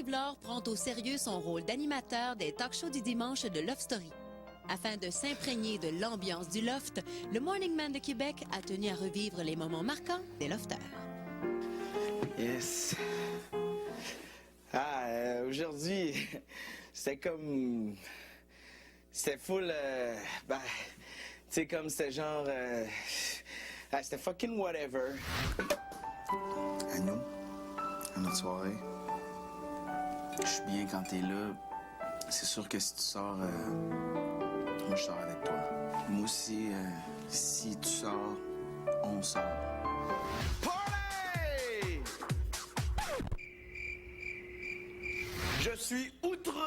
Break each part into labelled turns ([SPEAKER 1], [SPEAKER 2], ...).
[SPEAKER 1] Pierre-Yves Laure prend au sérieux son rôle d'animateur des talk-shows du dimanche de Love Story. Afin de s'imprégner de l'ambiance du loft, le Morning Man de Québec a tenu à revivre les moments marquants des lofters.
[SPEAKER 2] Yes. Aujourd'hui, c'était comme... C'était full... tu sais, comme c'était genre... c'était fucking whatever.
[SPEAKER 3] À nous, à notre soirée. Je suis bien quand t'es là. C'est sûr que si tu sors, moi je sors avec toi. Moi aussi, si tu sors, on sort.
[SPEAKER 2] Party! Je suis outré.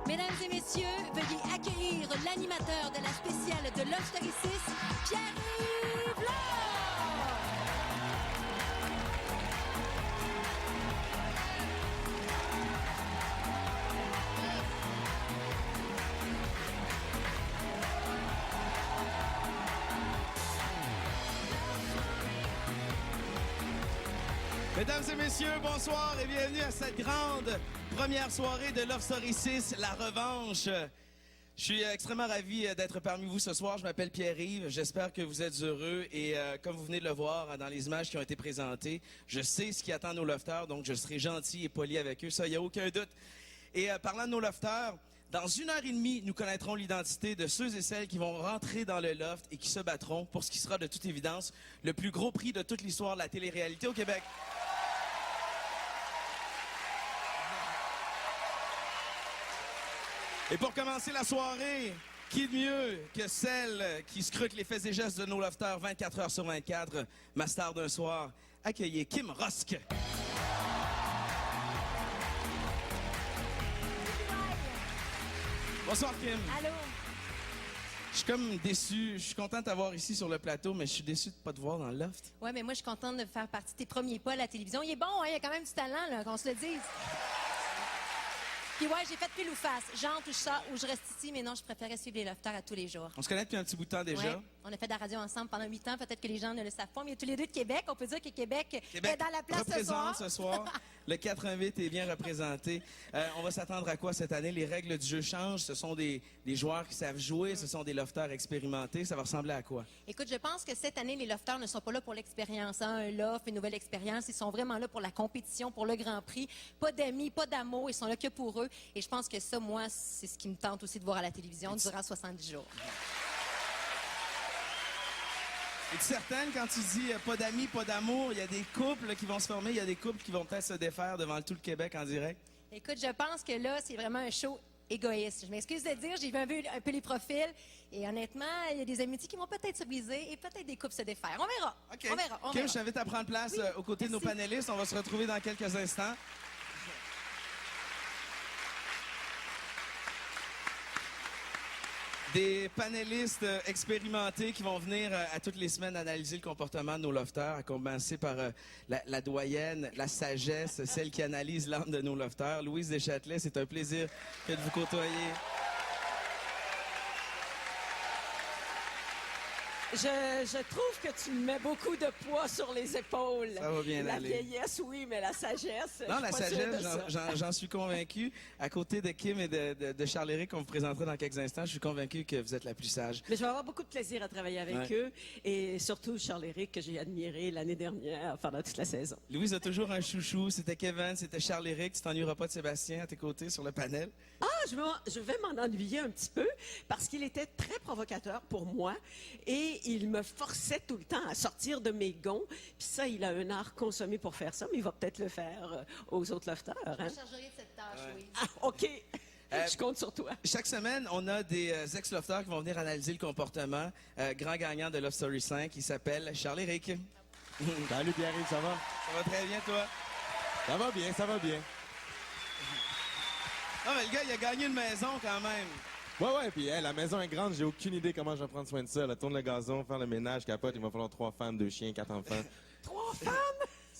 [SPEAKER 1] Mesdames et messieurs, veuillez accueillir l'animateur de la spéciale de Love Story 6, Pierre-Yves Laure!
[SPEAKER 4] Mesdames et messieurs, bonsoir et bienvenue à cette grande première soirée de Love Story 6, la revanche. Je suis extrêmement ravi d'être parmi vous ce soir. Je m'appelle Pierre-Yves. J'espère que vous êtes heureux et comme vous venez de le voir dans les images qui ont été présentées, je sais ce qui attend nos lofters, donc je serai gentil et poli avec eux. Ça, il n'y a aucun doute. Et parlant de nos lofters, dans 1h30, nous connaîtrons l'identité de ceux et celles qui vont rentrer dans le loft et qui se battront pour ce qui sera de toute évidence le plus gros prix de toute l'histoire de la télé-réalité au Québec. Et pour commencer la soirée, qui de mieux que celle qui scrute les faits et gestes de nos lofters 24 heures sur 24, ma star d'un soir, accueillez Kim Rosk. Bonsoir Kim.
[SPEAKER 5] Allô?
[SPEAKER 4] Je suis comme déçu, je suis content de t'avoir ici sur le plateau, mais je suis déçu de pas te voir dans le loft.
[SPEAKER 5] Ouais, mais moi, je suis contente de faire partie de tes premiers pas à la télévision. Il est bon, hein? Il a quand même du talent, là, qu'on se le dise. Puis ouais, j'ai fait pile ou face. J'entre ou je sors ou je reste ici, mais non, je préférais suivre les lofters à tous les jours.
[SPEAKER 4] On se connaît depuis un petit bout de temps déjà.
[SPEAKER 5] Ouais, on a fait de la radio ensemble pendant 8 ans. Peut-être que les gens ne le savent pas, mais tous les deux de Québec. On peut dire que Québec est dans la place ce soir.
[SPEAKER 4] Représente ce soir. Le 88 est bien représenté. On va s'attendre à quoi cette année? Les règles du jeu changent. Ce sont des joueurs qui savent jouer. Ce sont des lofters expérimentés. Ça va ressembler à quoi?
[SPEAKER 5] Écoute, je pense que cette année, les lofters ne sont pas là pour l'expérience. Hein? Un loft, une nouvelle expérience. Ils sont vraiment là pour la compétition, pour le Grand Prix. Pas d'amis, pas d'amour. Ils sont là que pour eux. Et je pense que ça, moi, c'est ce qui me tente aussi de voir à la télévision durant 70 jours.
[SPEAKER 4] Es-tu certaine quand tu dis pas d'amis, pas d'amour, il y a des couples qui vont se former, il y a des couples qui vont peut-être se défaire devant tout le Québec en direct?
[SPEAKER 5] Écoute, je pense que là, c'est vraiment un show égoïste. Je m'excuse de dire, j'ai vu un peu les profils et honnêtement, il y a des amitiés qui vont peut-être se briser et peut-être des couples se défaire. On verra.
[SPEAKER 4] OK.
[SPEAKER 5] On verra.
[SPEAKER 4] Kim, je t'invite à prendre place aux côtés de nos panélistes. On va se retrouver dans quelques instants. Des panélistes expérimentés qui vont venir à toutes les semaines analyser le comportement de nos lofters, à commencer par la doyenne, la sagesse, celle qui analyse l'âme de nos lofters. Louise Deschâtelet, c'est un plaisir que de vous côtoyer.
[SPEAKER 6] Je trouve que tu mets beaucoup de poids sur les épaules.
[SPEAKER 4] Ça va bien aller.
[SPEAKER 6] La vieillesse, oui, mais la sagesse.
[SPEAKER 4] Non, la sagesse,
[SPEAKER 6] sagesse,
[SPEAKER 4] j'en suis convaincu. À côté de Kim et de Charles-Éric, qu'on vous présentera dans quelques instants, je suis convaincu que vous êtes la plus sage.
[SPEAKER 6] Mais je vais avoir beaucoup de plaisir à travailler avec eux. Et surtout Charles-Éric, que j'ai admiré l'année dernière pendant toute la saison.
[SPEAKER 4] Louise a toujours un chouchou. C'était Kevin, c'était Charles-Éric. Tu t'ennuieras pas de Sébastien à tes côtés sur le panel?
[SPEAKER 6] Ah, je vais m'en ennuyer un petit peu parce qu'il était très provocateur pour moi et il me forçait tout le temps à sortir de mes gonds. Puis ça, il a un art consommé pour faire ça, mais il va peut-être le faire aux autres lofters. Hein?
[SPEAKER 5] Je me chargerai de cette tâche, oui.
[SPEAKER 6] Ah, OK. Je compte sur toi.
[SPEAKER 4] Chaque semaine, on a des ex-lofters qui vont venir analyser le comportement. Grand gagnant de Love Story 5, il s'appelle Charles-Éric.
[SPEAKER 7] Salut Pierre-Yves, ça va?
[SPEAKER 4] Ça va très bien, toi?
[SPEAKER 7] Ça va bien, ça va bien.
[SPEAKER 4] Non, mais le gars, il a gagné une maison quand même.
[SPEAKER 7] Ouais, puis la maison est grande, j'ai aucune idée comment je vais prendre soin de ça. Là. Tourne le gazon, faire le ménage, capote, il va falloir 3 femmes, 2 chiens, 4 enfants.
[SPEAKER 6] 3 femmes?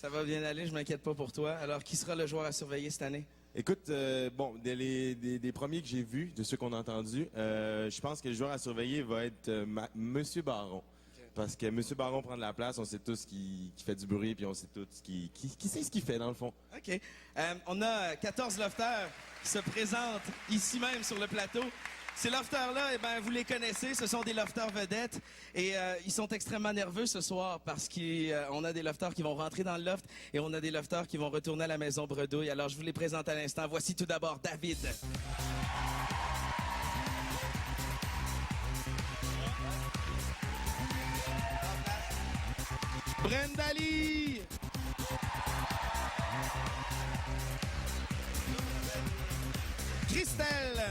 [SPEAKER 4] Ça va bien aller, je m'inquiète pas pour toi. Alors, qui sera le joueur à surveiller cette année?
[SPEAKER 7] Écoute, bon, des premiers que j'ai vus, de ceux qu'on a entendus, je pense que le joueur à surveiller va être Monsieur Baron. Parce que Monsieur Baron prend de la place, on sait tous qui fait du bruit, puis on sait tous qui sait ce qu'il fait, dans le fond.
[SPEAKER 4] OK. On a 14 lofters qui se présentent ici même sur le plateau. Ces lofters-là, eh ben, vous les connaissez, ce sont des lofters vedettes et ils sont extrêmement nerveux ce soir parce qu'on a des lofters qui vont rentrer dans le loft et on a des lofters qui vont retourner à la maison bredouille. Alors, je vous les présente à l'instant. Voici tout d'abord David. Brendali. Christelle.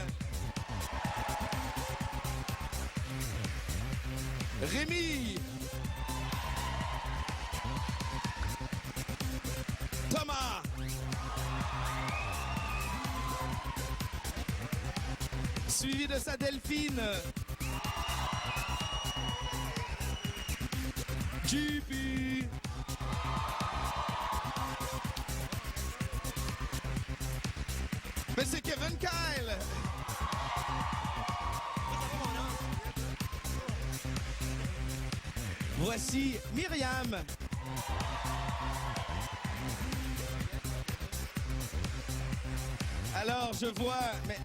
[SPEAKER 4] Rémi. Thomas. Suivi de sa Delphine. JP. Mais c'est Kevin Kyle. Voici Myriam. Alors, je vois...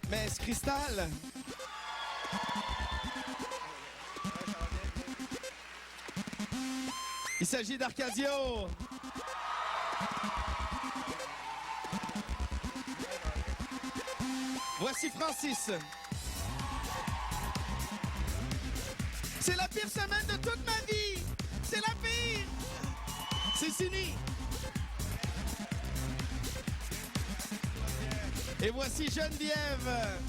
[SPEAKER 4] Mais Cristal... Il s'agit d'Arcadio. Voici Francis. C'est la pire semaine de toute ma vie. C'est la pire. C'est fini. Et voici Geneviève.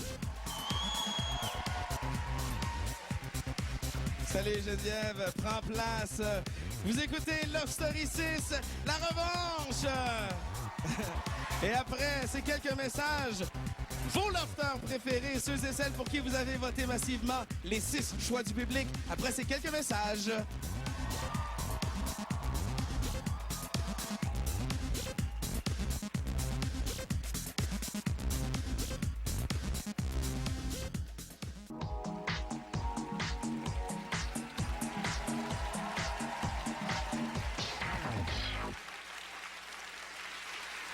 [SPEAKER 4] Salut Geneviève, prends place. Vous écoutez Love Story 6, la revanche. Et après, ces quelques messages, vos lofters préférés, ceux et celles pour qui vous avez voté massivement, les 6 choix du public. Après ces quelques messages.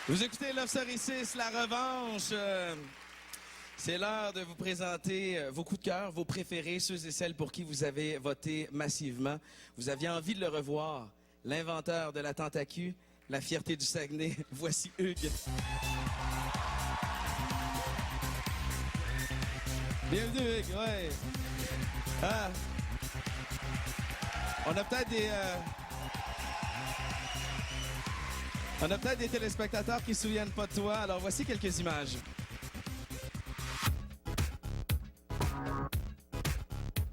[SPEAKER 4] Vous écoutez Love Story 6, la revanche. C'est l'heure de vous présenter vos coups de cœur, vos préférés, ceux et celles pour qui vous avez voté massivement. Vous aviez envie de le revoir. L'inventeur de la tentacu, la fierté du Saguenay. Voici Hugues. Bienvenue Hugues, ouais. Ah. On a peut-être des téléspectateurs qui ne se souviennent pas de toi, alors voici quelques images.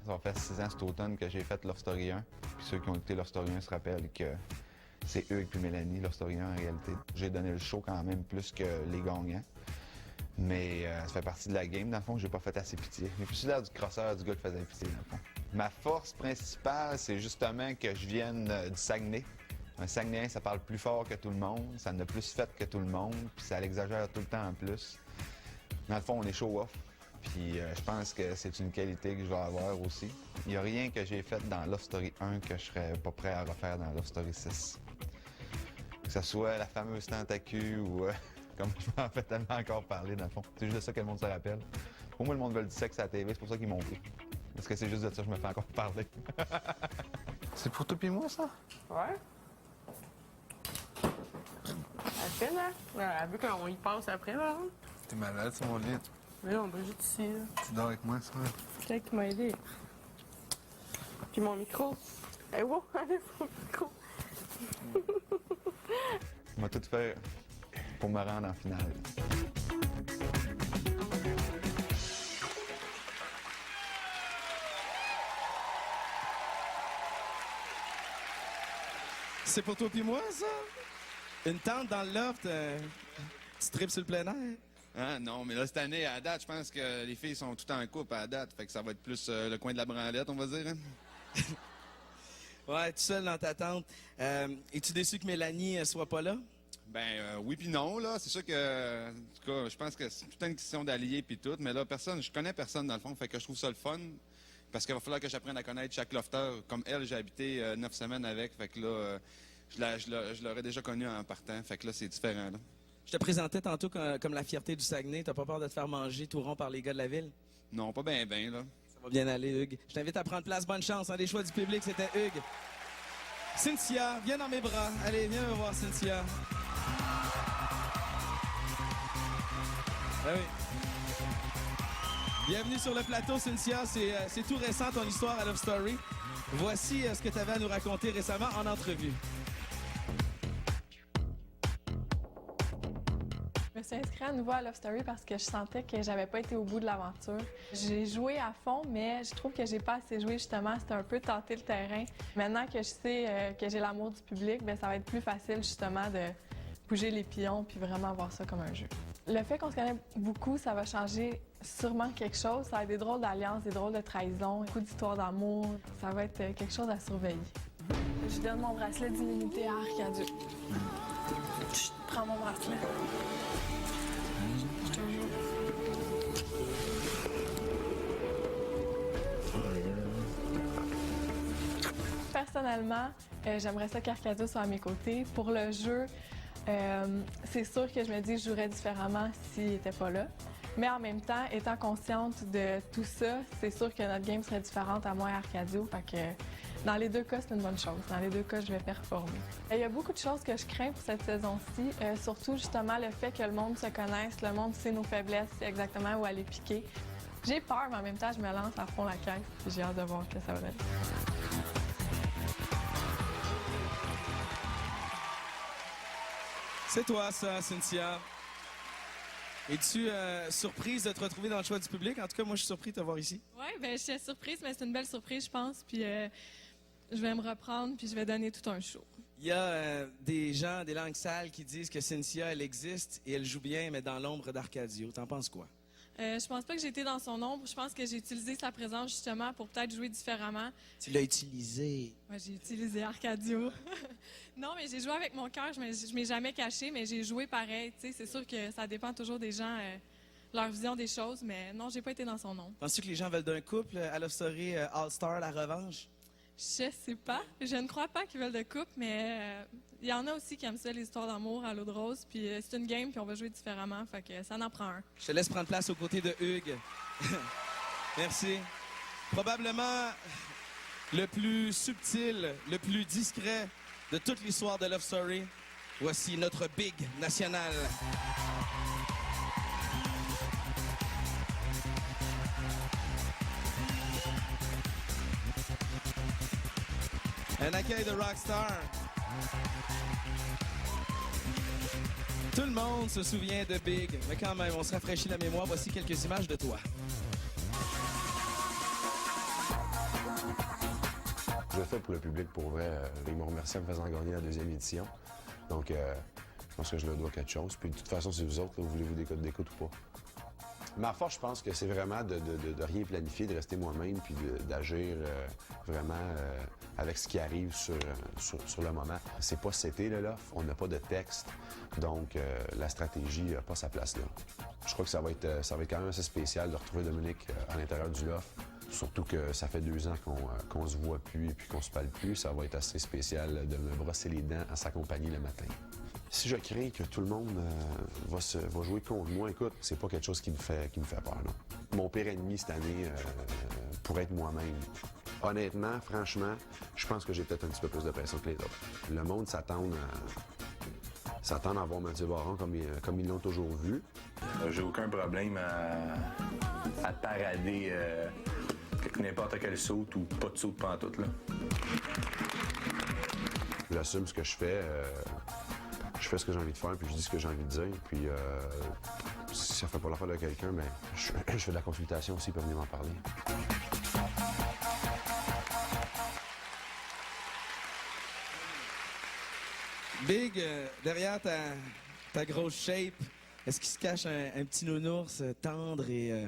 [SPEAKER 8] Ça va faire 6 ans cet automne que j'ai fait Love Story 1. Puis ceux qui ont écouté Love Story 1 se rappellent que c'est Hugues puis Mélanie, Love Story 1 en réalité. J'ai donné le show quand même plus que les gagnants. Mais ça fait partie de la game. Dans le fond, j'ai pas fait assez pitié. Mais plus l'air du crosseur, du gars qui faisait pitié, dans le fond. Ma force principale, c'est justement que je vienne du Saguenay. Un Saguenayen, ça parle plus fort que tout le monde, ça en a plus fait que tout le monde, puis ça l'exagère tout le temps en plus. Dans le fond, on est show-off, puis je pense que c'est une qualité que je vais avoir aussi. Il n'y a rien que j'ai fait dans Love Story 1 que je serais pas prêt à refaire dans Love Story 6. Que ce soit la fameuse tentacu ou, comme je m'en fais tellement encore parler, dans le fond. C'est juste de ça que le monde se rappelle. Pour moi, le monde veut du sexe à la TV, c'est pour ça qu'ils m'ont vu. Parce que c'est juste de ça que je me fais encore parler. C'est pour toi et moi, ça?
[SPEAKER 9] Ouais. Elle fait, là. Elle veut qu'on y pense après, là.
[SPEAKER 3] T'es malade sur mon lit.
[SPEAKER 9] Mais là, on va juste ici, là.
[SPEAKER 3] Tu dors avec moi, ça?
[SPEAKER 9] C'est quelqu'un qui m'a aidé. Puis mon micro. Eh, wow, allez, mon micro.
[SPEAKER 8] On va tout faire pour me rendre en finale.
[SPEAKER 4] C'est pour toi puis moi, ça? Une tente dans le loft, tu tripes sur le plein air?
[SPEAKER 10] Ah non, mais là, cette année, à date, je pense que les filles sont toutes en couple à date. Fait que ça va être plus le coin de la branlette, on va dire. Hein?
[SPEAKER 4] Ouais, tout seul dans ta tente. Es-tu déçu que Mélanie soit pas là?
[SPEAKER 10] Oui puis non, là. C'est sûr que, en tout cas, je pense que c'est toute une question d'alliés puis tout, mais là, je connais personne dans le fond, fait que je trouve ça le fun. Parce qu'il va falloir que j'apprenne à connaître chaque lofter. Comme elle, j'ai habité 9 semaines avec, fait que là, je l'aurais déjà connu en partant, fait que là, c'est différent, là.
[SPEAKER 4] Je te présentais tantôt comme la fierté du Saguenay. T'as pas peur de te faire manger tout rond par les gars de la ville?
[SPEAKER 10] Non, pas bien, là.
[SPEAKER 4] Ça va bien aller, Hugues. Je t'invite à prendre place. Bonne chance. Les choix du public, c'était Hugues. Cynthia, viens dans mes bras. Allez, viens me voir, Cynthia. Ben oui. Bienvenue sur le plateau, Cynthia. C'est tout récent, ton histoire à Love Story. Voici ce que tu avais à nous raconter récemment en entrevue.
[SPEAKER 9] Je me suis inscrite à nouveau à Love Story parce que je sentais que j'avais pas été au bout de l'aventure. J'ai joué à fond, mais je trouve que j'ai pas assez joué, justement. C'était un peu tâter le terrain. Maintenant que je sais que j'ai l'amour du public, ça va être plus facile, justement, de bouger les pions puis vraiment voir ça comme un jeu. Le fait qu'on se connaît beaucoup, ça va changer sûrement quelque chose. Ça va être des drôles d'alliances, des drôles de trahisons, beaucoup d'histoires d'amour. Ça va être quelque chose à surveiller. Je donne mon bracelet d'immunité à Arcadio. Je prends mon bracelet. Je te jure. Personnellement, j'aimerais ça qu'Arcadio soit à mes côtés. Pour le jeu, c'est sûr que je me dis que je jouerais différemment s'il n'était pas là. Mais en même temps, étant consciente de tout ça, c'est sûr que notre game serait différente à moi et à Arcadio. Fait que dans les deux cas, c'est une bonne chose. Dans les deux cas, je vais performer. Il y a beaucoup de choses que je crains pour cette saison-ci. Surtout, justement, le fait que le monde se connaisse, le monde sait nos faiblesses, sait exactement où aller piquer. J'ai peur, mais en même temps, je me lance à fond la caisse. J'ai hâte de voir ce que ça va donner.
[SPEAKER 4] C'est toi, ça, Cynthia. Es-tu surprise de te retrouver dans le choix du public? En tout cas, moi, je suis surpris de te voir ici.
[SPEAKER 9] Oui, je suis surprise, mais c'est une belle surprise, je pense. Puis je vais me reprendre, puis je vais donner tout un show.
[SPEAKER 4] Il y a des gens, des langues sales qui disent que Cynthia, elle existe et elle joue bien, mais dans l'ombre d'Arcadio. T'en penses quoi?
[SPEAKER 9] Je pense pas que j'ai été dans son ombre. Je pense que j'ai utilisé sa présence justement pour peut-être jouer différemment.
[SPEAKER 4] Tu l'as utilisé.
[SPEAKER 9] Ouais, j'ai utilisé Arcadio. Non, mais j'ai joué avec mon cœur. Je m'ai jamais caché, mais j'ai joué pareil. Tu sais, c'est sûr que ça dépend toujours des gens, leur vision des choses, mais non, j'ai pas été dans son ombre.
[SPEAKER 4] Penses-tu que les gens veulent d'un couple à Love Story All-Star, la revanche?
[SPEAKER 9] Je sais pas. Je ne crois pas qu'ils veulent de couple, mais il y en a aussi qui aiment ça, les histoires d'amour à l'eau de rose. Puis c'est une game, puis on va jouer différemment, fait que ça en prend un.
[SPEAKER 4] Je te laisse prendre place aux côtés de Hugues. Merci. Probablement le plus subtil, le plus discret de toute l'histoire de Love Story. Voici notre Big national. Un accueil de rockstar. Tout le monde se souvient de Big, mais quand même, on se rafraîchit la mémoire. Voici quelques images de toi.
[SPEAKER 11] Je le fais pour le public, pour vrai. Ils m'ont remercié en me faisant gagner la 2e édition. Donc, je pense que je leur dois quelque chose. Puis, de toute façon, c'est vous autres, là, voulez-vous des codes d'écoute ou pas? Ma force, je pense que c'est vraiment de rien planifier, de rester moi-même, puis d'agir vraiment avec ce qui arrive sur le moment. C'est pas c'était le loft, on n'a pas de texte, donc la stratégie n'a pas sa place là. Je crois que ça va être quand même assez spécial de retrouver Dominique à l'intérieur du loft. Surtout que ça fait 2 ans qu'on se voit plus et puis qu'on se parle plus. Ça va être assez spécial de me brosser les dents à s'accompagner le matin. Si je crains que tout le monde va jouer contre moi, écoute, c'est pas quelque chose qui me fait peur, non. Mon pire ennemi cette année pourrait être moi-même. Honnêtement, franchement, je pense que j'ai peut-être un petit peu plus de pression que les autres. Le monde s'attend à voir Mathieu Baron comme ils l'ont toujours vu.
[SPEAKER 12] J'ai aucun problème à parader n'importe quel saut ou pas de saut de pantoute, là.
[SPEAKER 11] J'assume ce que je fais. Je fais ce que j'ai envie de faire, puis je dis ce que j'ai envie de dire. Puis si ça fait pas l'affaire de quelqu'un, ben, je fais de la consultation aussi, ils peuvent venir m'en parler.
[SPEAKER 4] Big, derrière ta grosse shape, est-ce qu'il se cache un petit nounours tendre et